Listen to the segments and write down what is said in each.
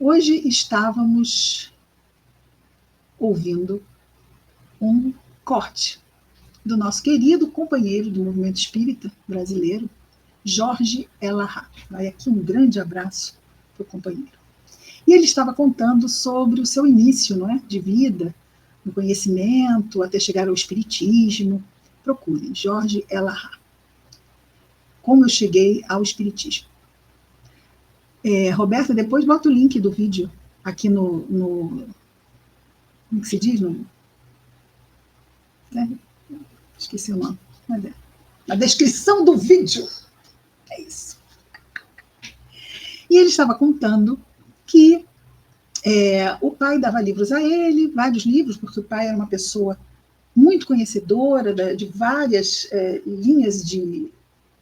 Hoje estávamos ouvindo um corte do nosso querido companheiro do movimento espírita brasileiro, Jorge Elahá. Vai aqui um grande abraço para o companheiro. E ele estava contando sobre o seu início, não é, de vida, no conhecimento, até chegar ao espiritismo. Procurem, Jorge Elahá. Como eu cheguei ao espiritismo. Roberta, depois bota o link do vídeo aqui no como que se diz? Esqueci o nome. Na descrição do vídeo. É isso. E ele estava contando que o pai dava livros a ele, vários livros, porque o pai era uma pessoa muito conhecedora de várias linhas de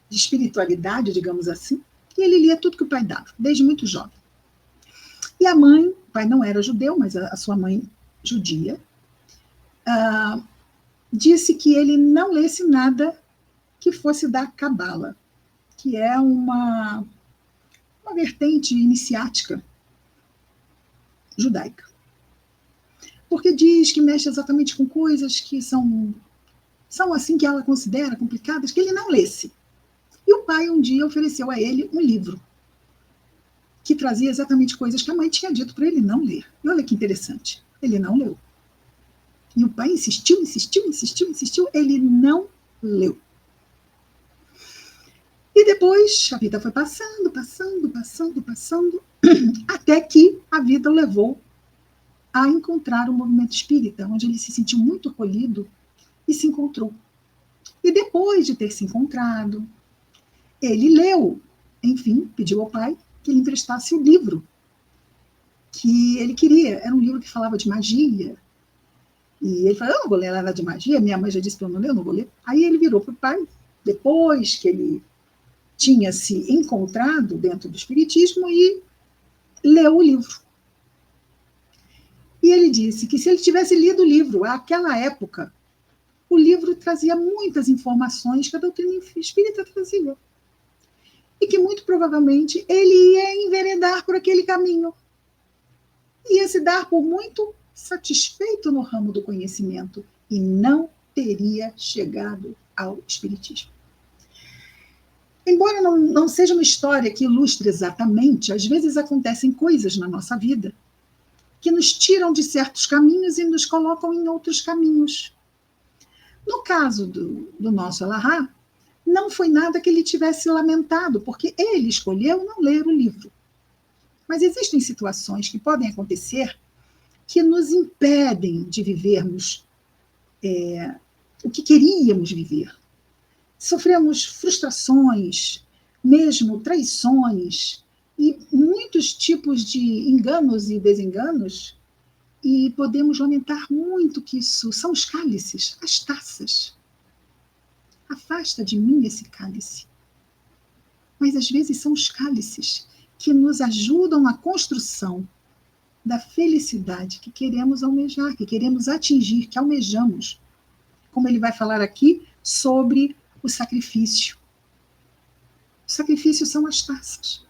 espiritualidade, digamos assim, e ele lia tudo que o pai dava, desde muito jovem. E a mãe, o pai não era judeu, mas a sua mãe judia, disse que ele não lesse nada que fosse da Cabala, que é uma vertente iniciática judaica. Porque diz que mexe exatamente com coisas que são assim que ela considera complicadas, que ele não lesse. E o pai um dia ofereceu a ele um livro que trazia exatamente coisas que a mãe tinha dito para ele não ler. E olha que interessante, ele não leu. E o pai insistiu, ele não leu. E depois a vida foi passando, até que a vida o levou a encontrar o movimento espírita, onde ele se sentiu muito acolhido e se encontrou. E depois de ter se encontrado, ele leu, enfim, pediu ao pai que ele emprestasse o livro que ele queria. Era um livro que falava de magia. E ele falou, eu não vou ler nada de magia, minha mãe já disse para eu não ler, eu não vou ler. Aí ele virou para o pai, depois que ele tinha se encontrado dentro do espiritismo, e leu o livro. E ele disse que se ele tivesse lido o livro àquela época, o livro trazia muitas informações que a doutrina espírita trazia. E que muito provavelmente ele ia enveredar por aquele caminho. Ia se dar por muito satisfeito no ramo do conhecimento e não teria chegado ao espiritismo. Embora não seja uma história que ilustre exatamente, às vezes acontecem coisas na nossa vida que nos tiram de certos caminhos e nos colocam em outros caminhos. No caso do nosso Elahá, não foi nada que ele tivesse lamentado, porque ele escolheu não ler o livro. Mas existem situações que podem acontecer que nos impedem de vivermos o que queríamos viver. Sofremos frustrações, mesmo traições, e muitos tipos de enganos e desenganos, e podemos lamentar muito que isso são os cálices, as taças. Afasta de mim esse cálice. Mas às vezes são os cálices que nos ajudam na construção da felicidade que queremos almejar, que queremos atingir, que almejamos. Como ele vai falar aqui sobre o sacrifício. O sacrifício são as taças.